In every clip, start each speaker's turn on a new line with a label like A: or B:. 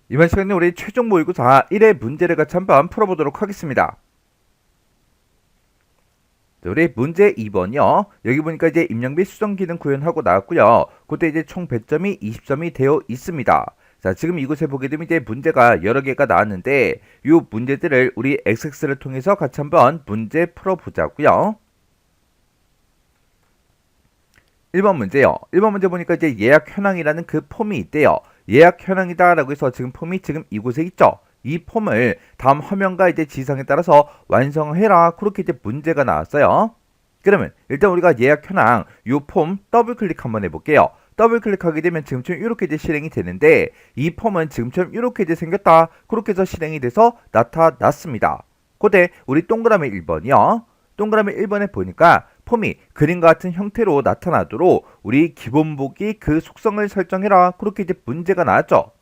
A: 이번 시간에 우리 최종 모의고사 1회 문제를 같이 한번 풀어보도록 하겠습니다. 자, 우리 문제 2번이요. 여기 보니까 이제 입력 및 수정 기능 구현하고 나왔고요. 그때 이제 총 배점이 20점이 되어 있습니다. 자, 지금 이곳에 보게 되면 이제 문제가 여러 개가 나왔는데 이 문제들을 우리 XX를 통해서 같이 한번 문제 풀어보자고요. 1번 문제요. 1번 문제 보니까 이제 예약 현황이라는 그 폼이 있대요. 예약 현황이다 라고 해서 지금 폼이 지금 이곳에 있죠. 이 폼을 다음 화면과 이제 지상에 따라서 완성해라. 그렇게 이제 문제가 나왔어요. 그러면 일단 우리가 예약 현황 이 폼 더블 클릭 한번 해볼게요. 더블 클릭하게 되면 지금처럼 이렇게 이제 실행이 되는데 이 폼은 지금처럼 이렇게 이제 생겼다. 그렇게 해서 실행이 돼서 나타났습니다. 그때 우리 동그라미 1번이요. 동그라미 1번에 보니까 폼이 그림과 같은 형태로 나타나도록 우리 기본 보기 그 속성을 설정해라. 그렇게 이제 문제가 나왔죠.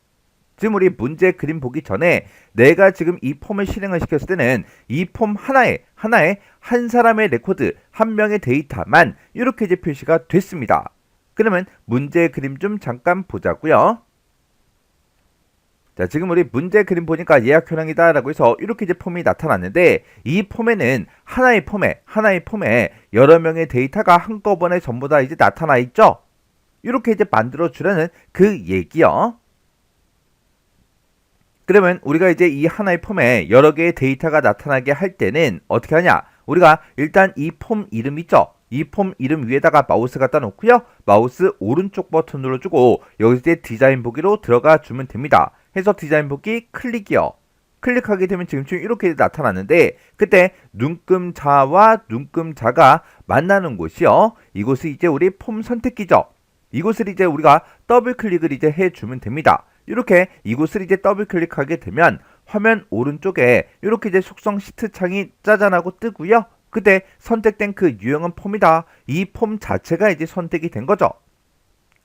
A: 지금 우리 문제 그림 보기 전에 내가 지금 이 폼을 실행을 시켰을 때는 이 폼 하나에 한 사람의 레코드, 한 명의 데이터만 이렇게 이제 표시가 됐습니다. 그러면 문제 그림 좀 잠깐 보자고요. 자, 지금 우리 문제 그림 보니까 예약 현황이다 라고 해서 이렇게 이제 폼이 나타났는데 이 폼에는 하나의 폼에 여러 명의 데이터가 한꺼번에 전부 다 이제 나타나 있죠. 이렇게 이제 만들어 주라는 그 얘기요. 그러면 우리가 이제 이 하나의 폼에 여러 개의 데이터가 나타나게 할 때는 어떻게 하냐? 우리가 일단 이 폼 이름 있죠? 이 폼 이름 위에다가 마우스 갖다 놓고요. 마우스 오른쪽 버튼 눌러주고 여기서 이제 디자인 보기로 들어가 주면 됩니다. 해서 디자인 보기 클릭이요. 클릭하게 되면 지금처럼 이렇게 나타나는데 그때 눈금자와 눈금자가 만나는 곳이요. 이곳이 이제 우리 폼 선택기죠. 이곳을 이제 우리가 더블 클릭을 이제 해주면 됩니다. 이렇게 이곳을 이제 더블 클릭하게 되면 화면 오른쪽에 이렇게 이제 속성 시트 창이 짜잔하고 뜨고요. 그때 선택된 그 유형은 폼이다. 이 폼 자체가 이제 선택이 된 거죠.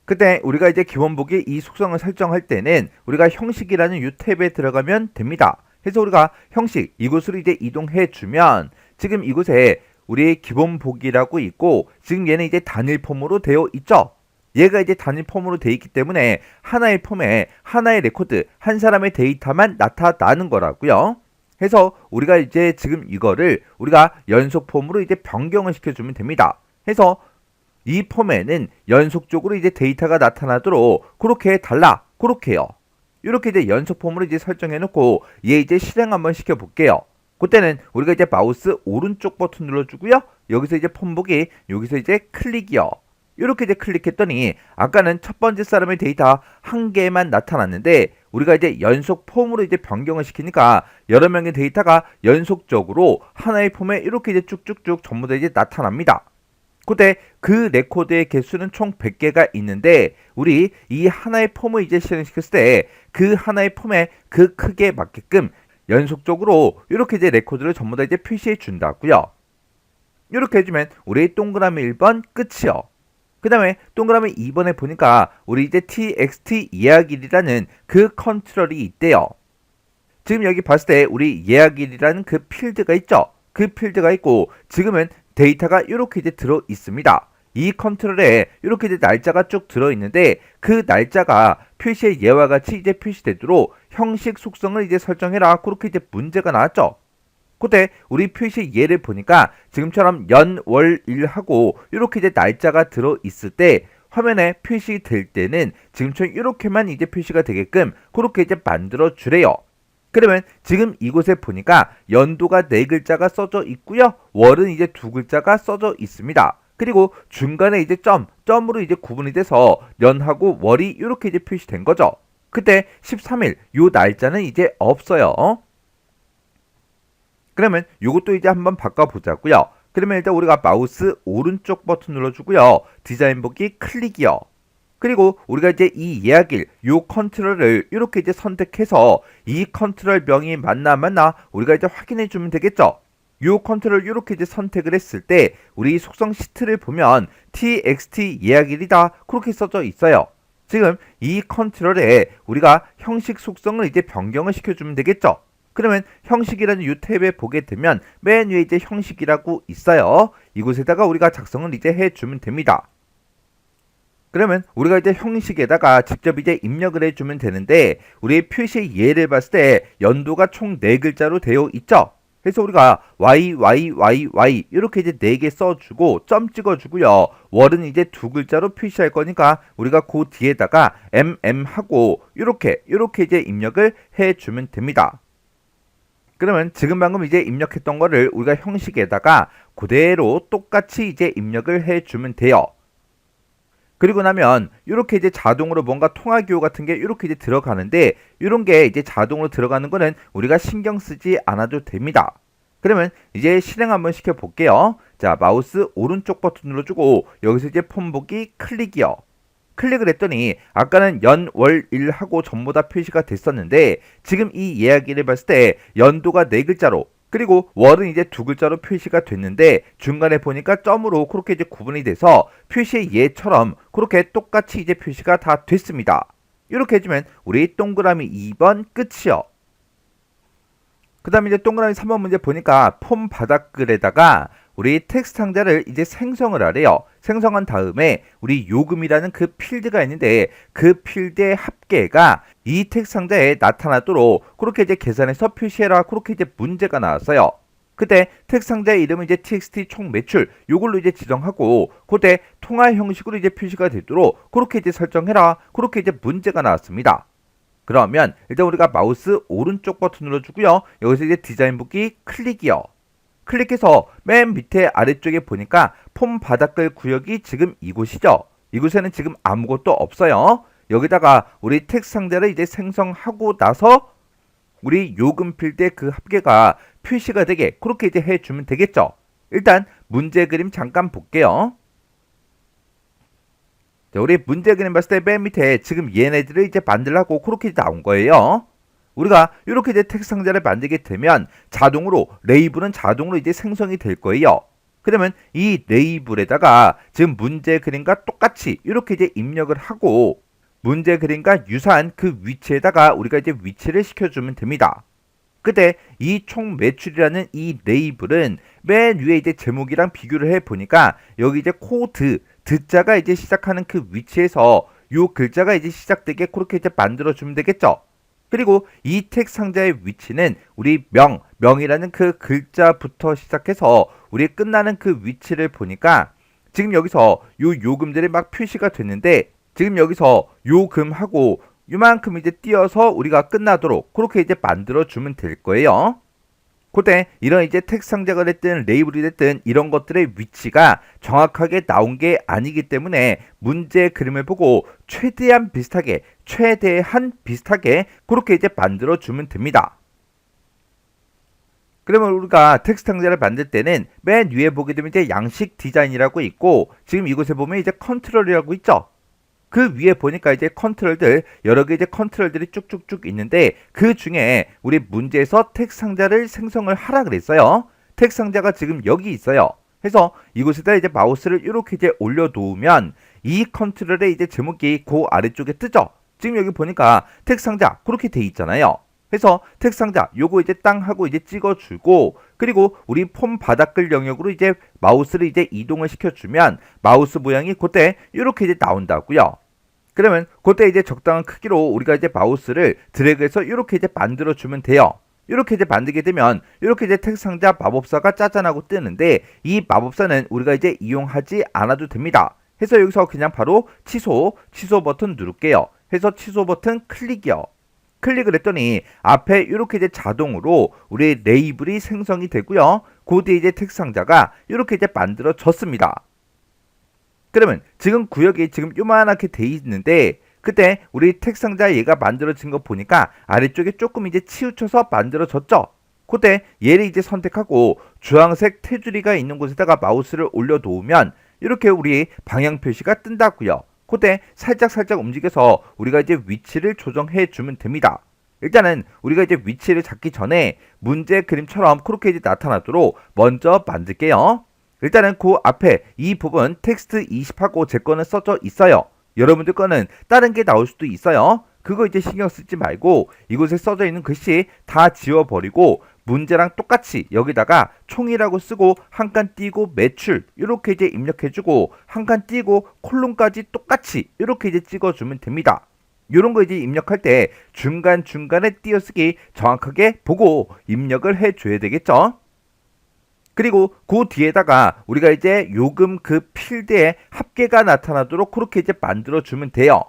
A: 그때 우리가 이제 기본 보기 이 속성을 설정할 때는 우리가 형식이라는 이 탭에 들어가면 됩니다. 그래서 우리가 형식 이곳으로 이제 이동해 주면 지금 이곳에 우리 기본 보기라고 있고 지금 얘는 이제 단일 폼으로 되어 있죠. 얘가 이제 단일 폼으로 되어 있기 때문에 하나의 폼에 하나의 레코드 한 사람의 데이터만 나타나는 거라고요. 해서 우리가 이제 지금 이거를 우리가 연속 폼으로 이제 변경을 시켜주면 됩니다. 해서 이 폼에는 연속적으로 이제 데이터가 나타나도록 그렇게 달라. 그렇게요. 이렇게 이제 연속 폼으로 이제 설정해 놓고 얘 이제 실행 한번 시켜 볼게요. 그때는 우리가 이제 마우스 오른쪽 버튼 눌러주고요. 여기서 이제 폼 보기, 여기서 이제 클릭이요. 이렇게 이제 클릭했더니 아까는 첫 번째 사람의 데이터 한 개만 나타났는데 우리가 이제 연속 폼으로 이제 변경을 시키니까 여러 명의 데이터가 연속적으로 하나의 폼에 이렇게 이제 쭉쭉쭉 전부 다 이제 나타납니다. 그때 그 레코드의 개수는 총 100개가 있는데 우리 이 하나의 폼을 이제 실행시켰을 때 그 하나의 폼의 그 크기에 맞게끔 연속적으로 이렇게 이제 레코드를 전부 다 이제 표시해 준다고요. 이렇게 해주면 우리 동그라미 1번 끝이요. 그 다음에 동그라미 2번에 보니까 우리 이제 txt 예약일이라는 그 컨트롤이 있대요. 지금 여기 봤을 때 우리 예약일이라는 그 필드가 있죠. 그 필드가 있고 지금은 데이터가 이렇게 이제 들어 있습니다. 이 컨트롤에 이렇게 이제 날짜가 쭉 들어 있는데 그 날짜가 표시의 예와 같이 이제 표시되도록 형식 속성을 이제 설정해라. 그렇게 이제 문제가 나왔죠. 그때 우리 표시 예를 보니까 지금처럼 연, 월, 일하고 이렇게 이제 날짜가 들어 있을 때 화면에 표시될 때는 지금처럼 이렇게만 이제 표시가 되게끔 그렇게 이제 만들어 주래요. 그러면 지금 이곳에 보니까 연도가 4글자가 써져 있고요. 월은 이제 2글자가 써져 있습니다. 그리고 중간에 이제 점으로 이제 구분이 돼서 연하고 월이 이렇게 이제 표시된 거죠. 그때 13일 요 날짜는 이제 없어요. 그러면 이것도 이제 한번 바꿔보자고요. 그러면 일단 우리가 마우스 오른쪽 버튼 눌러주고요. 디자인 보기 클릭이요. 그리고 우리가 이제 이 예약일 요 컨트롤을 이렇게 이제 선택해서 이 컨트롤 명이 맞나 우리가 이제 확인해 주면 되겠죠. 요 컨트롤 이렇게 이제 선택을 했을 때 우리 속성 시트를 보면 txt 예약일이다 그렇게 써져 있어요. 지금 이 컨트롤에 우리가 형식 속성을 이제 변경을 시켜주면 되겠죠. 그러면 형식이라는 이 탭에 보게 되면 맨 위에 이제 형식이라고 있어요. 이곳에다가 우리가 작성을 이제 해주면 됩니다. 그러면 우리가 이제 형식에다가 직접 이제 입력을 해주면 되는데 우리 표시 예를 봤을 때 연도가 총 4글자로 되어 있죠. 그래서 우리가 YYYY 이렇게 이제 4개 써주고 점 찍어주고요. 월은 이제 2글자로 표시할 거니까 우리가 그 뒤에다가 MM 하고 이렇게 이제 입력을 해주면 됩니다. 그러면 지금 방금 이제 입력했던 거를 우리가 형식에다가 그대로 똑같이 이제 입력을 해주면 돼요. 그리고 나면 이렇게 이제 자동으로 뭔가 통화 기호 같은 게 이렇게 이제 들어가는데 이런 게 이제 자동으로 들어가는 거는 우리가 신경 쓰지 않아도 됩니다. 그러면 이제 실행 한번 시켜 볼게요. 자, 마우스 오른쪽 버튼 눌러주고 여기서 이제 폼 보기 클릭이요. 클릭을 했더니 아까는 연, 월, 일 하고 전부 다 표시가 됐었는데 지금 이 이야기를 봤을 때 연도가 4글자로 그리고 월은 이제 2글자로 표시가 됐는데 중간에 보니까 점으로 그렇게 이제 구분이 돼서 표시의 예처럼 그렇게 똑같이 이제 표시가 다 됐습니다. 이렇게 해주면 우리 동그라미 2번 끝이요. 그 다음에 이제 동그라미 3번 문제 보니까 폼 바닥글에다가 우리 텍스트 상자를 이제 생성을 하래요. 생성한 다음에 우리 요금이라는 그 필드가 있는데 그 필드의 합계가 이 텍스트 상자에 나타나도록 그렇게 이제 계산해서 표시해라. 그렇게 이제 문제가 나왔어요. 그때 텍스트 상자의 이름은 이제 txt 총 매출 요걸로 이제 지정하고 그때 통화 형식으로 이제 표시가 되도록 그렇게 이제 설정해라. 그렇게 이제 문제가 나왔습니다. 그러면 일단 우리가 마우스 오른쪽 버튼 눌러주고요. 여기서 이제 디자인 보기 클릭이요. 클릭해서 맨 밑에 아래쪽에 보니까 폼 바닥글 구역이 지금 이곳이죠. 이곳에는 지금 아무것도 없어요. 여기다가 우리 텍스트 상자를 이제 생성하고 나서 우리 요금 필드의 그 합계가 표시가 되게 그렇게 이제 해주면 되겠죠. 일단 문제 그림 잠깐 볼게요. 자, 우리 문제 그림 봤을 때 맨 밑에 지금 얘네들을 이제 만들라고 그렇게 나온 거예요. 우리가 이렇게 이제 텍스트 상자를 만들게 되면 자동으로 레이블은 자동으로 이제 생성이 될 거예요. 그러면 이 레이블에다가 지금 문제 그림과 똑같이 이렇게 이제 입력을 하고 문제 그림과 유사한 그 위치에다가 우리가 이제 위치를 시켜주면 됩니다. 그때 이 총 매출이라는 이 레이블은 맨 위에 이제 제목이랑 비교를 해 보니까 여기 이제 코드 드자가 이제 시작하는 그 위치에서 요 글자가 이제 시작되게 그렇게 이제 만들어 주면 되겠죠. 그리고 이 텍스트 상자의 위치는 우리 명이라는 그 글자부터 시작해서 우리 끝나는 그 위치를 보니까 지금 여기서 요 요금들이 막 표시가 됐는데 지금 여기서 요금하고 요만큼 이제 띄어서 우리가 끝나도록 그렇게 이제 만들어 주면 될 거예요. 그때 이런 이제 텍스트 상자가 됐든 레이블이 됐든 이런 것들의 위치가 정확하게 나온 게 아니기 때문에 문제 그림을 보고 최대한 비슷하게 그렇게 이제 만들어 주면 됩니다. 그러면 우리가 텍스트 상자를 만들 때는 맨 위에 보게 되면 이제 양식 디자인이라고 있고 지금 이곳에 보면 이제 컨트롤이라고 있죠. 그 위에 보니까 이제 컨트롤들 여러 개 이제 컨트롤들이 쭉쭉쭉 있는데 그 중에 우리 문제에서 텍스트 상자를 생성을 하라 그랬어요. 텍스트 상자가 지금 여기 있어요. 그래서 이곳에다 이제 마우스를 이렇게 이제 올려놓으면 이 컨트롤의 이제 제목이 그 아래쪽에 뜨죠. 지금 여기 보니까 텍스트 상자 그렇게 돼 있잖아요. 그래서 텍스트 상자 요거 이제 땅 하고 이제 찍어주고 그리고 우리 폼 바닥글 영역으로 이제 마우스를 이제 이동을 시켜주면 마우스 모양이 그때 이렇게 이제 나온다고요. 그러면 그때 이제 적당한 크기로 우리가 이제 마우스를 드래그해서 이렇게 이제 만들어주면 돼요. 이렇게 이제 만들게 되면 이렇게 이제 텍스트 상자 마법사가 짜잔하고 뜨는데 이 마법사는 우리가 이제 이용하지 않아도 됩니다. 해서 여기서 그냥 바로 취소 버튼 누를게요. 해서 취소 버튼 클릭이요. 클릭을 했더니 앞에 이렇게 이제 자동으로 우리 레이블이 생성이 되고요. 그 뒤에 이제 텍스트 상자가 이렇게 이제 만들어졌습니다. 그러면 지금 구역이 지금 요만하게 돼 있는데 그때 우리 텍스트 상자 얘가 만들어진 거 보니까 아래쪽에 조금 이제 치우쳐서 만들어졌죠. 그때 얘를 이제 선택하고 주황색 테두리가 있는 곳에다가 마우스를 올려놓으면 이렇게 우리 방향 표시가 뜬다고요. 그때 살짝 움직여서 우리가 이제 위치를 조정해 주면 됩니다. 일단은 우리가 이제 위치를 잡기 전에 문제 그림처럼 그렇게 이제 나타나도록 먼저 만들게요. 일단은 그 앞에 이 부분 텍스트 20하고 제 거는 써져 있어요. 여러분들 거는 다른 게 나올 수도 있어요. 그거 이제 신경 쓰지 말고 이곳에 써져 있는 글씨 다 지워버리고 문제랑 똑같이 여기다가 총이라고 쓰고 한 칸 띄고 매출 이렇게 이제 입력해주고 한 칸 띄고 콜론까지 똑같이 이렇게 이제 찍어주면 됩니다. 이런 거 이제 입력할 때 중간중간에 띄어쓰기 정확하게 보고 입력을 해줘야 되겠죠. 그리고 그 뒤에다가 우리가 이제 요금 그 필드에 합계가 나타나도록 그렇게 이제 만들어주면 돼요.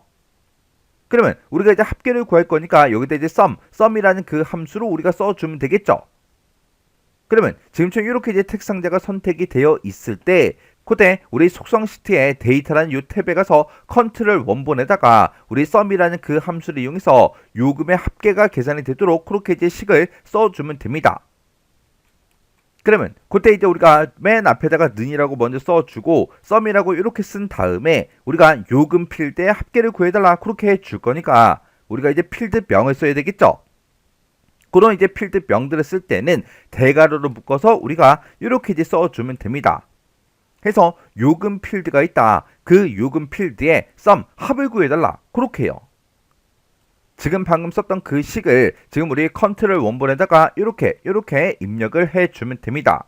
A: 그러면 우리가 이제 합계를 구할 거니까 여기다 이제 sum이라는 그 함수로 우리가 써주면 되겠죠. 그러면 지금처럼 이렇게 이제 텍스트 상자가 선택이 되어 있을 때 그때 우리 속성 시트에 데이터라는 이 탭에 가서 컨트롤 원본에다가 우리 sum이라는 그 함수를 이용해서 요금의 합계가 계산이 되도록 그렇게 이제 식을 써주면 됩니다. 그러면 그때 이제 우리가 맨 앞에다가 는이라고 먼저 써주고 sum이라고 이렇게 쓴 다음에 우리가 요금 필드의 합계를 구해달라 그렇게 해줄 거니까 우리가 이제 필드명을 써야 되겠죠. 그런 이제 필드명들을 쓸 때는 대괄호로 묶어서 우리가 이렇게 이제 써주면 됩니다. 해서 요금 필드가 있다. 그 요금 필드에 sum 합을 구해달라 그렇게 해요. 지금 방금 썼던 그 식을 지금 우리 컨트롤 원본에다가 이렇게 입력을 해주면 됩니다.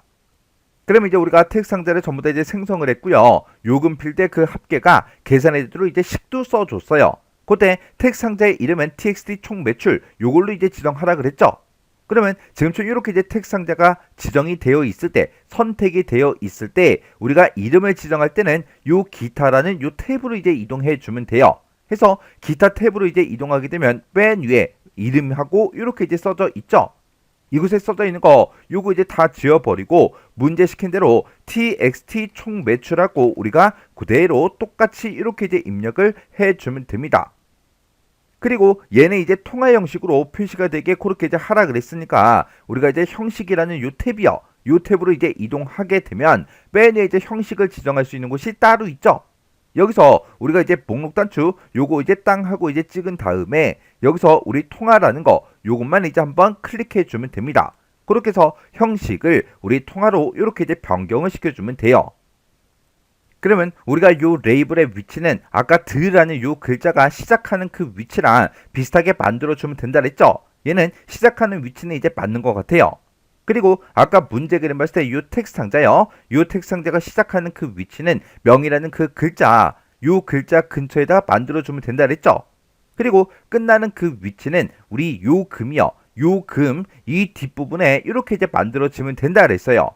A: 그럼 이제 우리가 텍스트 상자를 전부 다 이제 생성을 했고요. 요금 필드의 그 합계가 계산해 되도록 이제 식도 써줬어요. 그때 텍스트 상자의 이름은 txt 총 매출 요걸로 이제 지정하라 그랬죠. 그러면 지금처럼 이렇게 이제 텍스트 상자가 지정이 되어 있을 때 선택이 되어 있을 때 우리가 이름을 지정할 때는 요 기타라는 요 탭으로 이제 이동해 주면 돼요. 해서 기타 탭으로 이제 이동하게 되면 맨 위에 이름하고 이렇게 이제 써져 있죠. 이곳에 써져 있는 거 요거 이제 다 지워버리고 문제 시킨 대로 txt 총 매출하고 우리가 그대로 똑같이 이렇게 이제 입력을 해주면 됩니다. 그리고 얘는 이제 통화 형식으로 표시가 되게 그렇게 이제 하라 그랬으니까 우리가 이제 형식이라는 요 탭이요. 요 탭으로 이제 이동하게 되면 맨 위에 이제 형식을 지정할 수 있는 곳이 따로 있죠. 여기서 우리가 이제 목록 단추 요거 이제 땅 하고 이제 찍은 다음에 여기서 우리 통화라는 거 요것만 이제 한번 클릭해 주면 됩니다. 그렇게 해서 형식을 우리 통화로 이렇게 이제 변경을 시켜주면 돼요. 그러면 우리가 요 레이블의 위치는 아까 드라는 요 글자가 시작하는 그 위치랑 비슷하게 만들어주면 된다 그랬죠? 얘는 시작하는 위치는 이제 맞는 것 같아요. 그리고 아까 문제 그림 봤을 때 이 텍스트 상자요. 이 텍스트 상자가 시작하는 그 위치는 명이라는 그 글자, 요 글자 근처에다 만들어주면 된다 그랬죠? 그리고 끝나는 그 위치는 우리 요 금이요. 요 금, 이 뒷부분에 이렇게 이제 만들어주면 된다 그랬어요.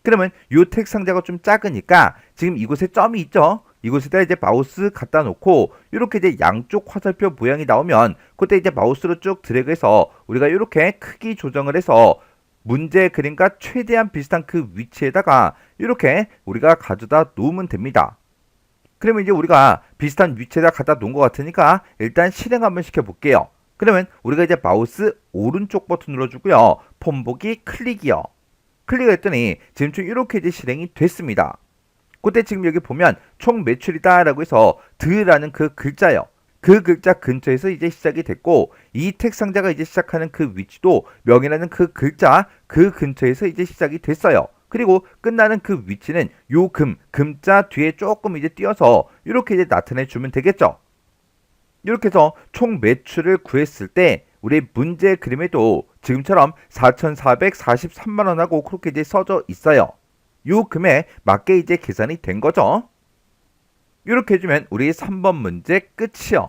A: 그러면 요 텍스트 상자가 좀 작으니까 지금 이곳에 점이 있죠? 이곳에다 이제 마우스 갖다 놓고 이렇게 이제 양쪽 화살표 모양이 나오면 그때 이제 마우스로 쭉 드래그해서 우리가 이렇게 크기 조정을 해서 문제 그림과 최대한 비슷한 그 위치에다가 이렇게 우리가 가져다 놓으면 됩니다. 그러면 이제 우리가 비슷한 위치에다 갖다 놓은 것 같으니까 일단 실행 한번 시켜볼게요. 그러면 우리가 이제 마우스 오른쪽 버튼 눌러주고요. 폼 보기 클릭이요. 클릭을 했더니 지금 좀 이렇게 이제 실행이 됐습니다. 그때 지금 여기 보면 총 매출이다 라고 해서 드라는 그 글자요. 그 글자 근처에서 이제 시작이 됐고 이 텍스트 상자가 이제 시작하는 그 위치도 명이라는 그 글자 그 근처에서 이제 시작이 됐어요. 그리고 끝나는 그 위치는 요 금자 뒤에 조금 이제 띄어서 이렇게 이제 나타내 주면 되겠죠. 이렇게 해서 총 매출을 구했을 때 우리 문제 그림에도 지금처럼 4,443만 원하고 그렇게 이제 써져 있어요. 요 금에 맞게 이제 계산이 된 거죠. 이렇게 해주면 우리 3번 문제 끝이요.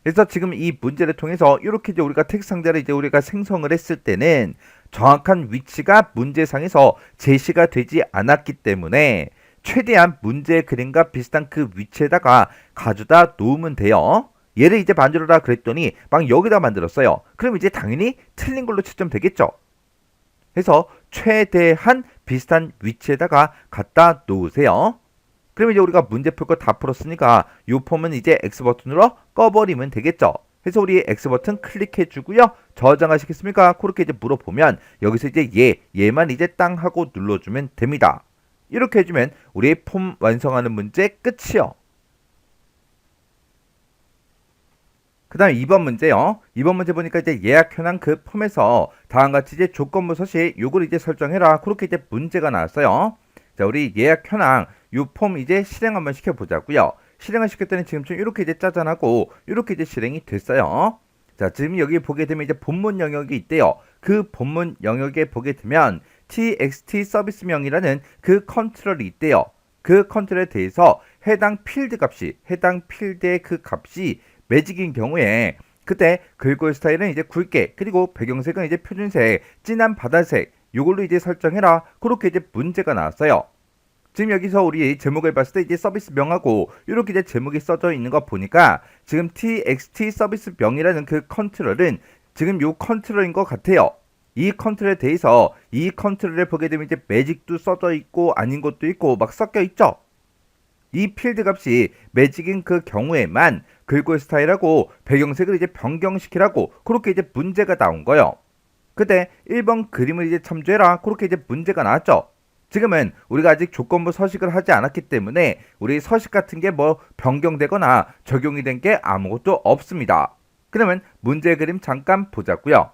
A: 그래서 지금 이 문제를 통해서 이렇게 이제 우리가 텍스트 상자를 이제 우리가 생성을 했을 때는 정확한 위치가 문제상에서 제시가 되지 않았기 때문에 최대한 문제 그림과 비슷한 그 위치에다가 가져다 놓으면 돼요. 얘를 이제 만들어라 그랬더니 막 여기다 만들었어요. 그럼 이제 당연히 틀린 걸로 채점되겠죠. 그래서 최대한 비슷한 위치에다가 갖다 놓으세요. 그럼 이제 우리가 문제 풀 거 다 풀었으니까 이 폼은 이제 X 버튼으로 꺼버리면 되겠죠. 그래서 우리 X 버튼 클릭해 주고요. 저장하시겠습니까? 그렇게 이제 물어보면 여기서 이제 얘만 이제 땅 하고 눌러주면 됩니다. 이렇게 해주면 우리 폼 완성하는 문제 끝이요. 그 다음 2번 문제요. 2번 문제 보니까 이제 예약 현황 그 폼에서 다음과 같이 이제 조건부 서식 요걸 이제 설정해라. 그렇게 이제 문제가 나왔어요. 자, 우리 예약 현황 요 폼 이제 실행 한번 시켜보자고요. 실행을 시켰더니 지금 좀 이렇게 이제 짜잔하고 이렇게 이제 실행이 됐어요. 자, 지금 여기 보게 되면 이제 본문 영역이 있대요. 그 본문 영역에 보게 되면 txt 서비스명이라는 그 컨트롤이 있대요. 그 컨트롤에 대해서 해당 필드의 그 값이 매직인 경우에 그때 글꼴 스타일은 이제 굵게, 그리고 배경색은 이제 표준색, 진한 바다색, 요걸로 이제 설정해라. 그렇게 이제 문제가 나왔어요. 지금 여기서 우리 제목을 봤을 때 이제 서비스명하고 이렇게 이제 제목이 써져 있는 거 보니까 지금 txt 서비스명이라는 그 컨트롤은 지금 요 컨트롤인 것 같아요. 이 컨트롤에 대해서 이 컨트롤을 보게 되면 이제 매직도 써져 있고 아닌 것도 있고 막 섞여 있죠. 이 필드 값이 매직인 그 경우에만 글꼴 스타일하고 배경색을 이제 변경시키라고 그렇게 이제 문제가 나온 거예요. 그때 1번 그림을 이제 참조해라 그렇게 이제 문제가 나왔죠. 지금은 우리가 아직 조건부 서식을 하지 않았기 때문에 우리 서식 같은 게 뭐 변경되거나 적용이 된 게 아무것도 없습니다. 그러면 문제 그림 잠깐 보자고요.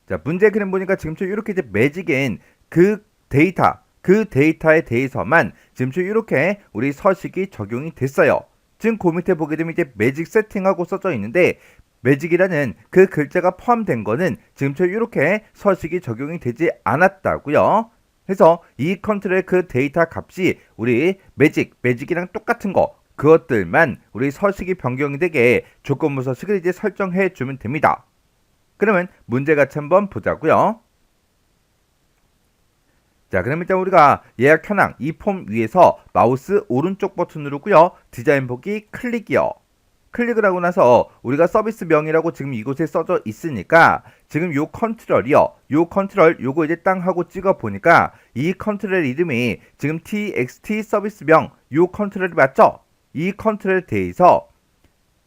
A: 자, 문제 그림 보니까 지금처럼 이렇게 이제 매직인 그 데이터에 대해서만 지금처럼 이렇게 우리 서식이 적용이 됐어요. 지금 그 밑에 보게 되면 이제 매직 세팅하고 써져 있는데 매직이라는 그 글자가 포함된 거는 지금처럼 이렇게 서식이 적용이 되지 않았다고요. 그래서 이 컨트롤의 그 데이터 값이 우리 매직이랑 똑같은 거 그것들만 우리 서식이 변경이 되게 조건부 서식을 이제 설정해 주면 됩니다. 그러면 문제 같이 한번 보자고요. 자, 그럼 일단 우리가 예약 현황 이 폼 위에서 마우스 오른쪽 버튼 누르고요. 디자인 보기 클릭이요. 클릭을 하고 나서 우리가 서비스명이라고 지금 이곳에 써져 있으니까 지금 요 컨트롤이요. 요 컨트롤 요거 이제 땅 하고 찍어 보니까 이 컨트롤 이름이 지금 txt 서비스명 요 컨트롤이 맞죠? 이 컨트롤에 대해서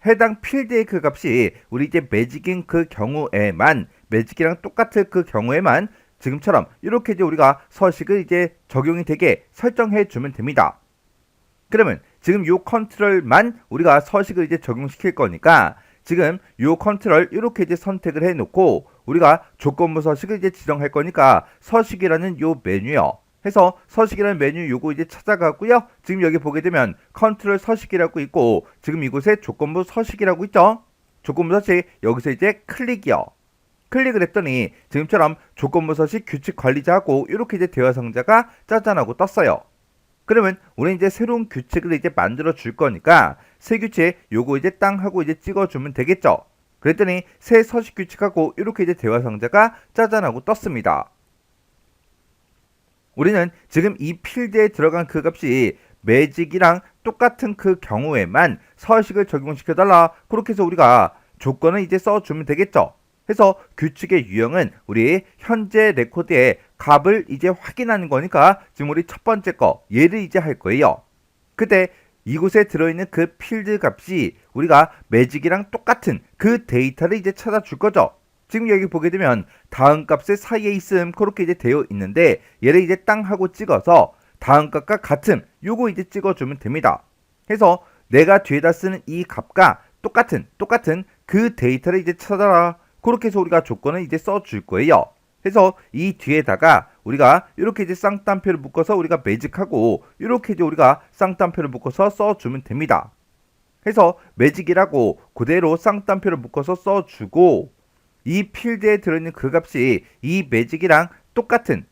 A: 해당 필드의 그 값이 우리 이제 매직인 그 경우에만 매직이랑 똑같은 그 경우에만 지금처럼 이렇게 이제 우리가 서식을 이제 적용이 되게 설정해 주면 됩니다. 그러면 지금 요 컨트롤만 우리가 서식을 이제 적용시킬 거니까 지금 요 컨트롤 이렇게 이제 선택을 해 놓고 우리가 조건부 서식을 이제 지정할 거니까 서식이라는 요 메뉴요. 해서 서식이라는 메뉴 요거 이제 찾아가고요. 지금 여기 보게 되면 컨트롤 서식이라고 있고 지금 이곳에 조건부 서식이라고 있죠. 조건부 서식 여기서 이제 클릭이요. 클릭을 했더니 지금처럼 조건부 서식 규칙 관리자하고 이렇게 이제 대화 상자가 짜잔하고 떴어요. 그러면 우리 이제 새로운 규칙을 이제 만들어 줄 거니까 새 규칙 요거 이제 땅 하고 이제 찍어 주면 되겠죠. 그랬더니 새 서식 규칙하고 이렇게 이제 대화 상자가 짜잔하고 떴습니다. 우리는 지금 이 필드에 들어간 그 값이 매직이랑 똑같은 그 경우에만 서식을 적용시켜 달라. 그렇게 해서 우리가 조건을 이제 써 주면 되겠죠. 해서 규칙의 유형은 우리 현재 레코드의 값을 이제 확인하는 거니까 지금 우리 첫 번째 거 얘를 이제 할 거예요. 그때 이곳에 들어있는 그 필드 값이 우리가 매직이랑 똑같은 그 데이터를 이제 찾아줄 거죠. 지금 여기 보게 되면 다음 값의 사이에 있음 그렇게 이제 되어 있는데 얘를 이제 땅 하고 찍어서 다음 값과 같음 요거 이제 찍어주면 됩니다. 해서 내가 뒤에다 쓰는 이 값과 똑같은 그 데이터를 이제 찾아라. 그렇게 해서 우리가 조건을 이제 써줄 거예요. 해서 이 뒤에다가 우리가 이렇게 이제 쌍따옴표를 묶어서 우리가 매직하고 이렇게 이제 우리가 쌍따옴표를 묶어서 써주면 됩니다. 해서 매직이라고 그대로 쌍따옴표를 묶어서 써주고 이 필드에 들어있는 그 값이 이 매직이랑 똑같은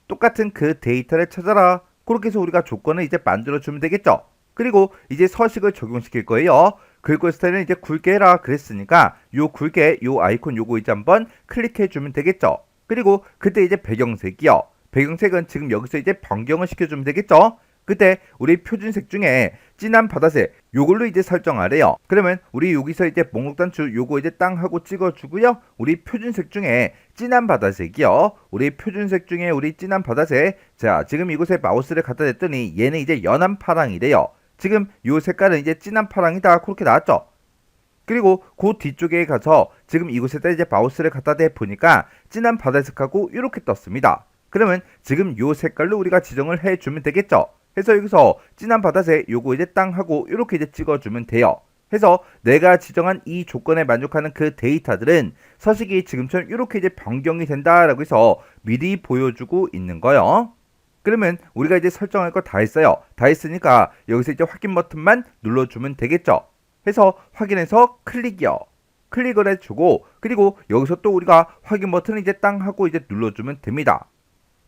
A: 그 데이터를 찾아라. 그렇게 해서 우리가 조건을 이제 만들어주면 되겠죠. 그리고 이제 서식을 적용시킬 거예요. 글꼴 스타일은 이제 굵게 해라 그랬으니까 요 굵게 요 아이콘 요거 이제 한번 클릭해 주면 되겠죠. 그리고 그때 이제 배경색이요. 배경색은 지금 여기서 이제 변경을 시켜주면 되겠죠. 그때 우리 표준색 중에 진한 바다색 요걸로 이제 설정하래요. 그러면 우리 여기서 이제 목록 단추 요거 이제 땅 하고 찍어주고요. 우리 표준색 중에 진한 바다색이요. 우리 표준색 중에 우리 진한 바다색. 자, 지금 이곳에 마우스를 갖다 댔더니 얘는 이제 연한 파랑이래요. 지금 요 색깔은 이제 진한 파랑이다 그렇게 나왔죠. 그리고 그 뒤쪽에 가서 지금 이곳에다 이제 마우스를 갖다 대 보니까 진한 바다색하고 이렇게 떴습니다. 그러면 지금 요 색깔로 우리가 지정을 해주면 되겠죠. 해서 여기서 진한 바다색 요거 이제 땅 하고 이렇게 이제 찍어주면 돼요. 해서 내가 지정한 이 조건에 만족하는 그 데이터들은 서식이 지금처럼 이렇게 이제 변경이 된다라고 해서 미리 보여주고 있는 거예요. 그러면 우리가 이제 설정할 거 다 했어요. 다 했으니까 여기서 이제 확인 버튼만 눌러주면 되겠죠. 해서 확인해서 클릭이요. 클릭을 해주고 그리고 여기서 또 우리가 확인 버튼을 이제 땅 하고 이제 눌러주면 됩니다.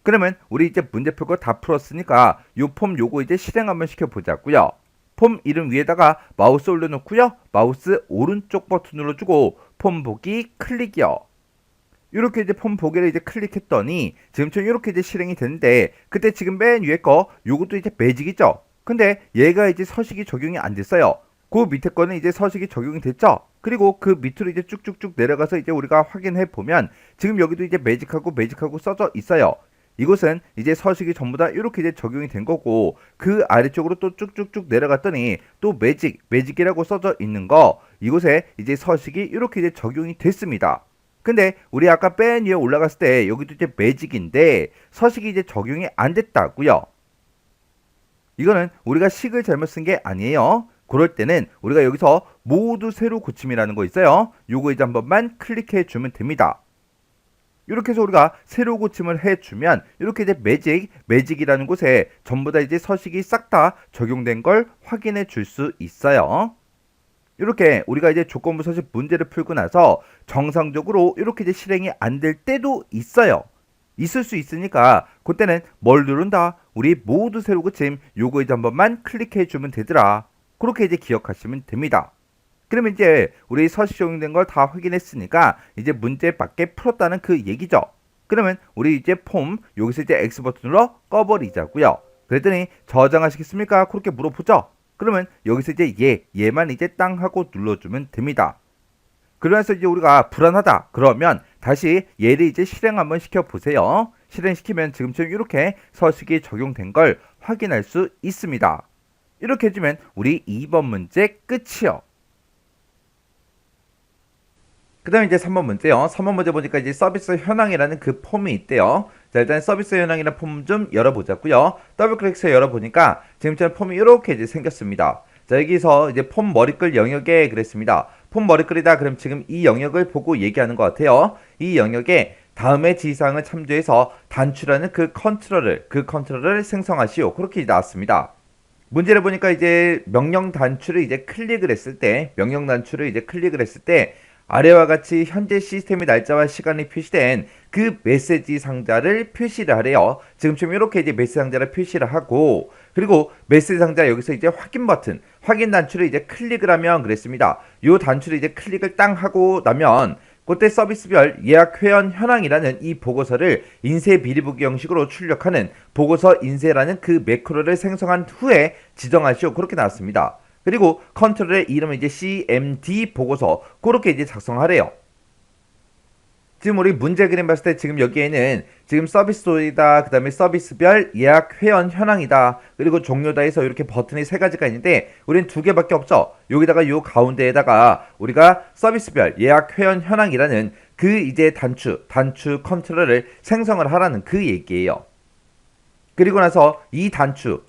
A: 그러면 우리 이제 문제 풀 거 다 풀었으니까 요 폼 요거 이제 실행 한번 시켜보자고요. 폼 이름 위에다가 마우스 올려놓고요. 마우스 오른쪽 버튼 눌러주고 폼 보기 클릭이요. 이렇게 이제 폼 보기를 이제 클릭했더니 지금처럼 이렇게 이제 실행이 되는데 그때 지금 맨 위에 거 요것도 이제 매직이죠. 근데 얘가 이제 서식이 적용이 안 됐어요. 그 밑에 거는 이제 서식이 적용이 됐죠. 그리고 그 밑으로 이제 쭉쭉쭉 내려가서 이제 우리가 확인해 보면 지금 여기도 이제 매직하고 써져 있어요. 이곳은 이제 서식이 전부 다 이렇게 이제 적용이 된 거고 그 아래쪽으로 또 쭉쭉쭉 내려갔더니 또 매직이라고 써져 있는 거 이곳에 이제 서식이 이렇게 이제 적용이 됐습니다. 근데 우리 아까 맨 위에 올라갔을 때 여기도 이제 매직인데 서식이 이제 적용이 안 됐다고요. 이거는 우리가 식을 잘못 쓴 게 아니에요. 그럴 때는 우리가 여기서 모두 새로 고침이라는 거 있어요. 요거 이제 한 번만 클릭해 주면 됩니다. 이렇게 해서 우리가 새로 고침을 해주면 이렇게 이제 매직이라는 곳에 전부 다 이제 서식이 싹 다 적용된 걸 확인해 줄 수 있어요. 이렇게 우리가 이제 조건부 서식 문제를 풀고 나서 정상적으로 이렇게 이제 실행이 안 될 때도 있어요. 있을 수 있으니까 그때는 뭘 누른다? 우리 모두 새로 고침 요거 이제 한 번만 클릭해 주면 되더라. 그렇게 이제 기억하시면 됩니다. 그러면 이제 우리 서식 적용된 걸 다 확인했으니까 이제 문제밖에 풀었다는 그 얘기죠. 그러면 우리 이제 폼 여기서 이제 X 버튼 눌러 꺼버리자고요. 그랬더니 저장하시겠습니까? 그렇게 물어보죠. 그러면 여기서 이제 얘만 이제 땅 하고 눌러주면 됩니다. 그러면서 이제 우리가 불안하다 그러면 다시 얘를 이제 실행 한번 시켜보세요. 실행시키면 지금처럼 이렇게 서식이 적용된 걸 확인할 수 있습니다. 이렇게 해주면 우리 2번 문제 끝이요. 그 다음에 이제 3번 문제요. 3번 문제 보니까 이제 서비스 현황이라는 그 폼이 있대요. 자, 일단 서비스 현황이라는 폼 좀 열어보자고요. 더블 클릭해서 열어보니까 지금처럼 폼이 이렇게 이제 생겼습니다. 자, 여기서 이제 폼 머리글 영역에 그랬습니다. 폼 머리글이다. 그럼 지금 이 영역을 보고 얘기하는 것 같아요. 이 영역에 다음의 지시사항을 참조해서 단추라는 그 컨트롤을 생성하시오. 그렇게 나왔습니다. 문제를 보니까 이제 명령 단추를 이제 클릭을 했을 때 아래와 같이 현재 시스템의 날짜와 시간이 표시된 그 메시지 상자를 표시를 하래요. 지금처럼 이렇게 이제 메시지 상자를 표시를 하고 그리고 메시지 상자 여기서 이제 확인 단추를 이제 클릭을 하면 그랬습니다. 요 단추를 이제 클릭을 땅 하고 나면 그때 서비스별 예약 회원 현황이라는 이 보고서를 인쇄 미리 보기 형식으로 출력하는 보고서 인쇄라는 그 매크로를 생성한 후에 지정하시오. 그렇게 나왔습니다. 그리고 컨트롤의 이름은 이제 CMD 보고서 그렇게 이제 작성하래요. 지금 우리 문제 그림 봤을 때 지금 여기에는 지금 서비스도이다, 그 다음에 서비스별 예약 회원 현황이다, 그리고 종료다 해서 이렇게 버튼이 3가지가 있는데 우리는 2개밖에 없죠. 여기다가 요 가운데에다가 우리가 서비스별 예약 회원 현황이라는 그 이제 단추 컨트롤을 생성을 하라는 그 얘기예요. 그리고 나서 이 단추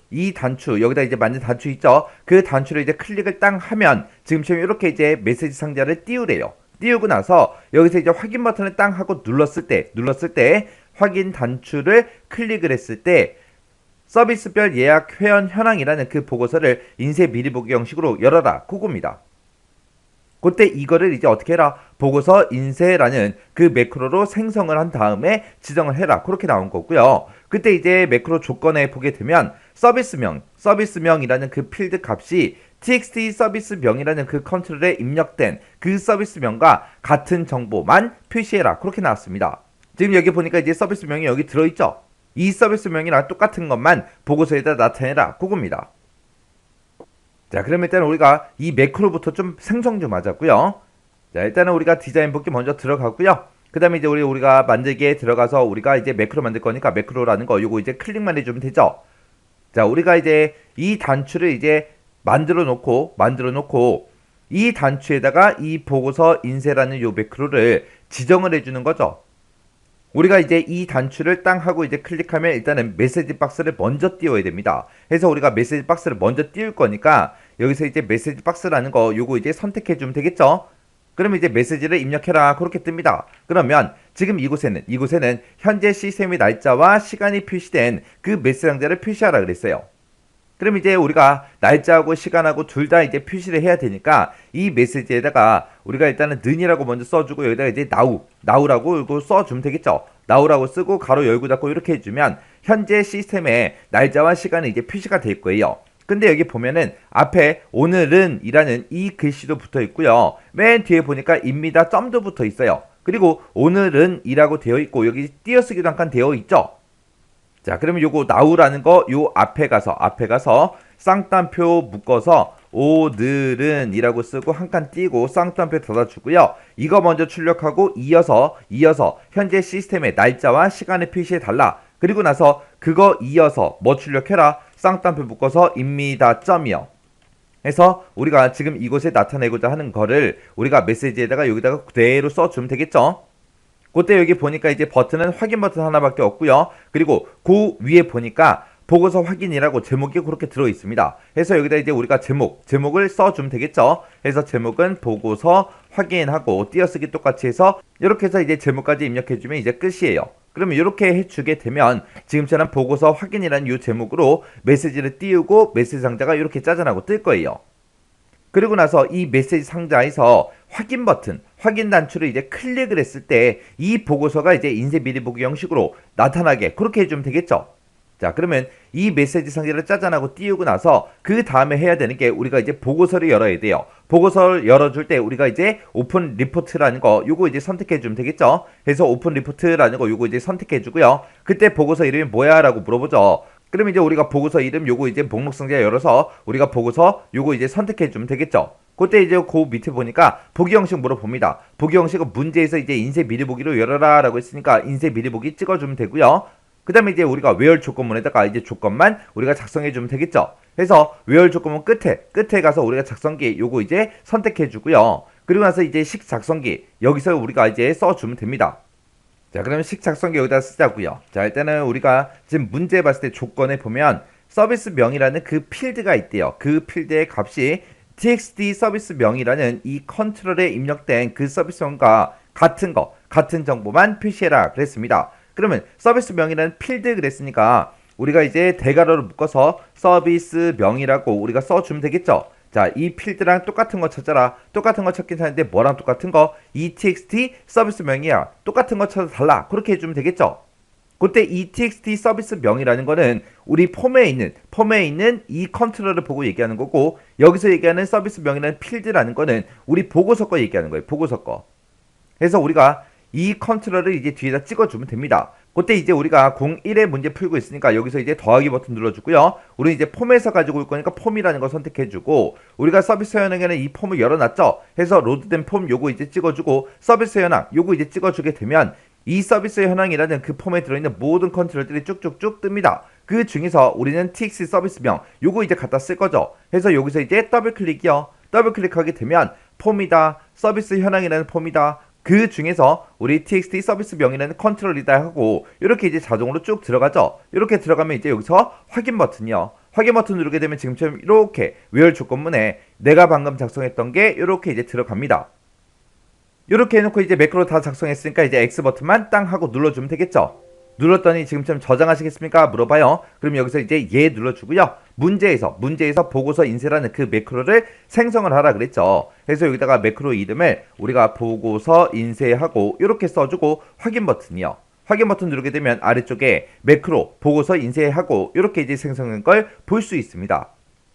A: 여기다 이제 만든 단추 있죠. 그 단추를 이제 클릭을 땅 하면 지금처럼 이렇게 이제 메시지 상자를 띄우래요. 띄우고 나서 여기서 이제 확인 버튼을 땅 하고 눌렀을 때 확인 단추를 클릭을 했을 때 서비스별 예약 회원 현황이라는 그 보고서를 인쇄 미리 보기 형식으로 열어라. 그겁니다. 그때 이거를 이제 어떻게 해라? 보고서 인쇄라는 그 매크로로 생성을 한 다음에 지정을 해라. 그렇게 나온 거고요. 그때 이제 매크로 조건에 보게 되면 서비스명이라는 그 필드 값이 txt 서비스명이라는 그 컨트롤에 입력된 그 서비스명과 같은 정보만 표시해라. 그렇게 나왔습니다. 지금 여기 보니까 이제 서비스명이 여기 들어있죠. 이 서비스명이랑 똑같은 것만 보고서에다 나타내라. 그겁니다. 자, 그럼 일단 우리가 이 매크로부터 좀 생성 좀 하자고요. 자, 일단은 우리가 디자인 복귀 먼저 들어가고요. 그 다음에 이제 우리가 만들기에 들어가서 우리가 이제 매크로 만들 거니까 매크로라는 거 요거 이제 클릭만 해주면 되죠. 자, 우리가 이제 이 단추를 이제 만들어 놓고 이 단추에다가 이 보고서 인쇄라는 요 매크로를 지정을 해주는 거죠. 우리가 이제 이 단추를 땅 하고 이제 클릭하면 일단은 메시지 박스를 먼저 띄워야 됩니다. 그래서 우리가 메시지 박스를 먼저 띄울 거니까 여기서 이제 메시지 박스라는 거 요거 이제 선택해 주면 되겠죠. 그러면 이제 메시지를 입력해라. 그렇게 뜹니다. 그러면 지금 이곳에는 현재 시스템의 날짜와 시간이 표시된 그 메시지 상자를 표시하라 그랬어요. 그럼 이제 우리가 날짜하고 시간하고 둘 다 이제 표시를 해야 되니까 이 메시지에다가 우리가 일단은 는이라고 먼저 써주고 여기다가 이제 now라고 이거 써주면 되겠죠. now라고 쓰고 가로 열고 닫고 이렇게 해주면 현재 시스템에 날짜와 시간이 이제 표시가 될 거예요. 근데 여기 보면은 앞에 오늘은 이라는 이 글씨도 붙어 있고요. 맨 뒤에 보니까 입니다 점도 붙어 있어요. 그리고 오늘은 이라고 되어 있고 여기 띄어쓰기도 잠깐 되어 있죠. 자, 그러면 요거 now라는 거 요 앞에 가서 쌍따옴표 묶어서 오늘은 이라고 쓰고 한 칸 띄고 쌍따옴표 닫아주고요. 이거 먼저 출력하고 이어서 현재 시스템의 날짜와 시간을 표시해 달라. 그리고 나서 그거 이어서 뭐 출력해라. 쌍따옴표 묶어서 입니다 점이요. 해서 우리가 지금 이곳에 나타내고자 하는 거를 우리가 메시지에다가 여기다가 그대로 써주면 되겠죠. 그때 여기 보니까 이제 버튼은 확인 버튼 하나밖에 없고요. 그리고 그 위에 보니까 보고서 확인이라고 제목이 그렇게 들어 있습니다. 해서 여기다 이제 우리가 제목을 써주면 되겠죠. 해서 제목은 보고서 확인하고 띄어쓰기 똑같이 해서 이렇게 해서 이제 제목까지 입력해주면 이제 끝이에요. 그러면 이렇게 해주게 되면 지금처럼 보고서 확인이라는 이 제목으로 메시지를 띄우고 메시지 상자가 이렇게 짜잔하고 뜰 거예요. 그리고 나서 이 메시지 상자에서 확인 버튼, 확인 단추를 이제 클릭을 했을 때 이 보고서가 이제 인쇄 미리 보기 형식으로 나타나게 그렇게 해주면 되겠죠. 자, 그러면 이 메시지 상자를 짜잔하고 띄우고 나서 그 다음에 해야 되는 게 우리가 이제 보고서를 열어야 돼요. 보고서를 열어줄 때 우리가 이제 오픈 리포트라는 거 요거 이제 선택해 주면 되겠죠. 그래서 오픈 리포트라는 거 요거 이제 선택해 주고요. 그때 보고서 이름이 뭐야 라고 물어보죠. 그럼 이제 우리가 보고서 이름 요거 이제 목록 상자 열어서 우리가 보고서 요거 이제 선택해 주면 되겠죠. 그때 이제 그 밑에 보니까 보기 형식 물어봅니다. 보기 형식은 문제에서 이제 인쇄 미리 보기로 열어라 라고 했으니까 인쇄 미리 보기 찍어주면 되고요. 그 다음에 이제 우리가 where 조건문에다가 이제 조건만 우리가 작성해 주면 되겠죠. 그래서 where 조건문 끝에 가서 우리가 작성기 요거 이제 선택해 주고요. 그리고 나서 이제 식 작성기 여기서 우리가 이제 써주면 됩니다. 자, 그러면 식 작성기 여기다 쓰자고요. 자, 일단은 우리가 지금 문제 봤을 때 조건에 보면 서비스명이라는 그 필드가 있대요. 그 필드의 값이 txt 서비스명이라는 이 컨트롤에 입력된 그 서비스명과 같은 정보만 표시해라 그랬습니다. 그러면 서비스명이라는 필드 그랬으니까 우리가 이제 대괄호를 묶어서 서비스명이라고 우리가 써주면 되겠죠. 자, 이 필드랑 똑같은 거 찾아라. 똑같은 거 찾긴 찾는데 뭐랑 똑같은 거? 이 txt 서비스명이야. 똑같은 거 찾아달라. 그렇게 해주면 되겠죠. 그때 이 txt 서비스명이라는 거는 우리 폼에 있는 이 컨트롤을 보고 얘기하는 거고 여기서 얘기하는 서비스명이라는 필드라는 거는 우리 보고서 거 얘기하는 거예요. 보고서 거. 그래서 우리가 이 컨트롤을 이제 뒤에다 찍어주면 됩니다. 그때 이제 우리가 01의 문제 풀고 있으니까 여기서 이제 더하기 버튼 눌러주고요. 우리 이제 폼에서 가지고 올 거니까 폼이라는 거 선택해주고 우리가 서비스 현황에는 이 폼을 열어놨죠. 해서 로드된 폼 요거 이제 찍어주고 서비스 현황 요거 이제 찍어주게 되면 이 서비스 현황이라는 그 폼에 들어있는 모든 컨트롤들이 쭉쭉쭉 뜹니다. 그 중에서 우리는 txt 서비스명 요거 이제 갖다 쓸 거죠. 해서 여기서 이제 더블 클릭이요. 더블 클릭하게 되면 폼이다. 서비스 현황이라는 폼이다. 그 중에서 우리 txt 서비스명이라는 컨트롤이다 하고 이렇게 이제 자동으로 쭉 들어가죠. 이렇게 들어가면 이제 여기서 확인 버튼이요. 확인 버튼 누르게 되면 지금처럼 이렇게 where 조건문에 내가 방금 작성했던 게 이렇게 이제 들어갑니다. 이렇게 해놓고 이제 매크로 다 작성했으니까 이제 X 버튼만 땅 하고 눌러주면 되겠죠. 눌렀더니 지금처럼 저장하시겠습니까? 물어봐요. 그럼 여기서 이제 예 눌러주고요. 문제에서 보고서 인쇄라는 그 매크로를 생성을 하라 그랬죠. 그래서 여기다가 매크로 이름을 우리가 보고서 인쇄하고 이렇게 써주고 확인 버튼이요. 확인 버튼 누르게 되면 아래쪽에 매크로 보고서 인쇄하고 이렇게 이제 생성한 걸 볼 수 있습니다.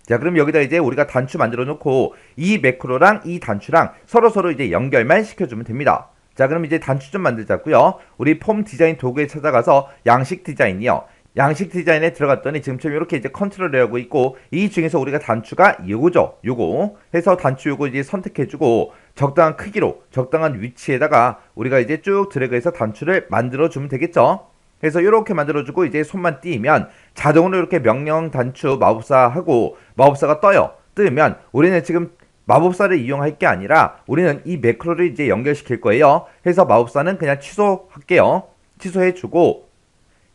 A: 자, 그럼 여기다 이제 우리가 단추 만들어 놓고 이 매크로랑 이 단추랑 서로 이제 연결만 시켜주면 됩니다. 자, 그럼 이제 단추 좀 만들자고요. 우리 폼 디자인 도구에 찾아가서 양식 디자인이요. 양식 디자인에 들어갔더니 지금처럼 이렇게 이제 컨트롤을 하고 있고 이 중에서 우리가 단추가 요거죠. 요거 해서 단추 요거 이제 선택해주고 적당한 크기로 적당한 위치에다가 우리가 이제 쭉 드래그해서 단추를 만들어주면 되겠죠. 그래서 이렇게 만들어주고 이제 손만 띄면 자동으로 이렇게 명령 단추 마법사 하고 마법사가 떠요. 뜨면 우리는 지금 마법사를 이용할 게 아니라 우리는 이 매크로를 이제 연결시킬 거예요. 해서 마법사는 그냥 취소할게요. 취소해주고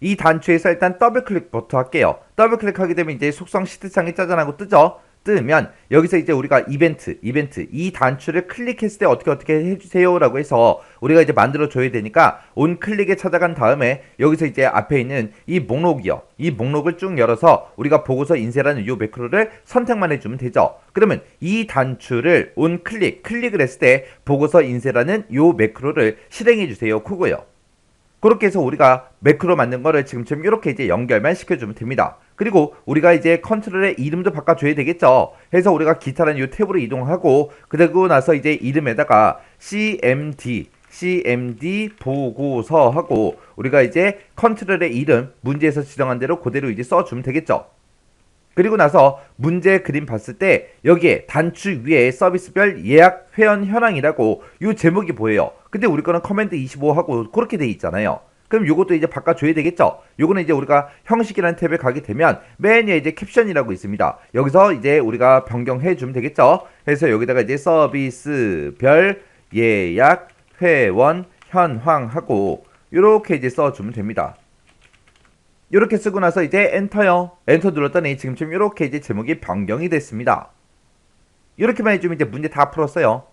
A: 이 단추에서 일단 더블 클릭부터 할게요. 더블 클릭하게 되면 이제 속성 시트창이 짜잔하고 뜨죠. 뜨면 여기서 이제 우리가 이벤트 이 단추를 클릭했을 때 어떻게 해주세요 라고 해서 우리가 이제 만들어 줘야 되니까 온 클릭에 찾아간 다음에 여기서 이제 앞에 있는 이 목록이요, 이 목록을 쭉 열어서 우리가 보고서 인쇄라는 요 매크로를 선택만 해주면 되죠. 그러면 이 단추를 온 클릭을 했을 때 보고서 인쇄라는 요 매크로를 실행해 주세요 그거예요. 그렇게 해서 우리가 매크로 만든 거를 지금처럼 이렇게 이제 연결만 시켜주면 됩니다. 그리고 우리가 이제 컨트롤의 이름도 바꿔줘야 되겠죠. 해서 우리가 기타라는 이 탭으로 이동하고 그리고 나서 이제 이름에다가 CMD 보고서 하고 우리가 이제 컨트롤의 이름 문제에서 지정한 대로 그대로 이제 써주면 되겠죠. 그리고 나서 문제 그림 봤을 때 여기에 단추 위에 서비스별 예약 회원 현황이라고 이 제목이 보여요. 근데 우리 거는 커맨드 25하고 그렇게 돼 있잖아요. 그럼 요것도 이제 바꿔줘야 되겠죠. 요거는 이제 우리가 형식이라는 탭에 가게 되면 맨 위에 이제 캡션이라고 있습니다. 여기서 이제 우리가 변경해 주면 되겠죠. 그래서 여기다가 이제 서비스별 예약 회원 현황하고 요렇게 이제 써주면 됩니다. 이렇게 쓰고 나서 이제 엔터요. 엔터 눌렀더니 지금쯤 이렇게 이제 제목이 변경이 됐습니다. 이렇게만 해주면 이제 문제 다 풀었어요.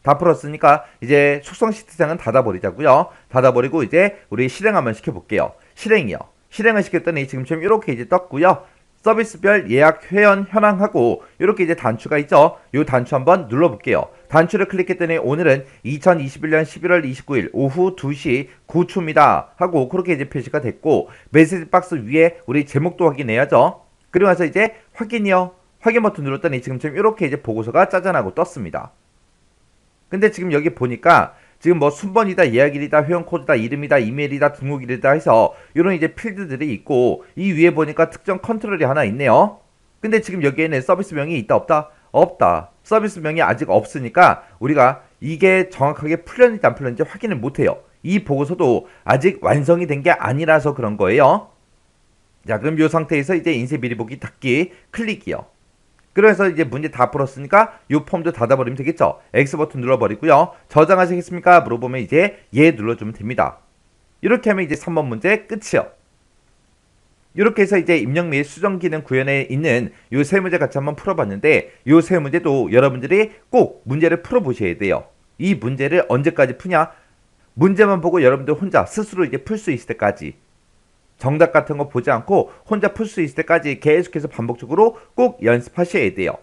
A: 다 풀었으니까 이제 속성 시트장은 닫아버리자고요. 닫아버리고 이제 우리 실행 한번 시켜볼게요. 실행이요. 실행을 시켰더니 지금처럼 이렇게 이제 떴고요. 서비스별 예약 회원 현황하고 이렇게 이제 단추가 있죠. 이 단추 한번 눌러볼게요. 단추를 클릭했더니 오늘은 2021년 11월 29일 오후 2시 9초입니다 하고 그렇게 이제 표시가 됐고 메시지 박스 위에 우리 제목도 확인해야죠. 그리고 나서 이제 확인이요. 확인 버튼 눌렀더니 지금처럼 이렇게 이제 보고서가 짜잔하고 떴습니다. 근데 지금 여기 보니까 지금 뭐 순번이다, 예약일이다, 회원코드다, 이름이다, 이메일이다, 등록일이다 해서 이런 이제 필드들이 있고 이 위에 보니까 특정 컨트롤이 하나 있네요. 근데 지금 여기에는 서비스명이 있다 없다? 없다. 서비스명이 아직 없으니까 우리가 이게 정확하게 풀렸는지 안 풀렸는지 확인을 못해요. 이 보고서도 아직 완성이 된 게 아니라서 그런 거예요. 자, 그럼 이 상태에서 이제 인쇄 미리 보기 닫기 클릭이요. 그래서 이제 문제 다 풀었으니까 이 폼도 닫아버리면 되겠죠. X 버튼 눌러버리고요. 저장하시겠습니까? 물어보면 이제 예 눌러주면 됩니다. 이렇게 하면 이제 3번 문제 끝이요. 이렇게 해서 이제 입력 및 수정 기능 구현에 있는 이 세 문제 같이 한번 풀어봤는데 이 세 문제도 여러분들이 꼭 문제를 풀어보셔야 돼요. 이 문제를 언제까지 푸냐? 문제만 보고 여러분들 혼자 스스로 이제 풀 수 있을 때까지. 정답 같은 거 보지 않고 혼자 풀 수 있을 때까지 계속해서 반복적으로 꼭 연습하셔야 돼요.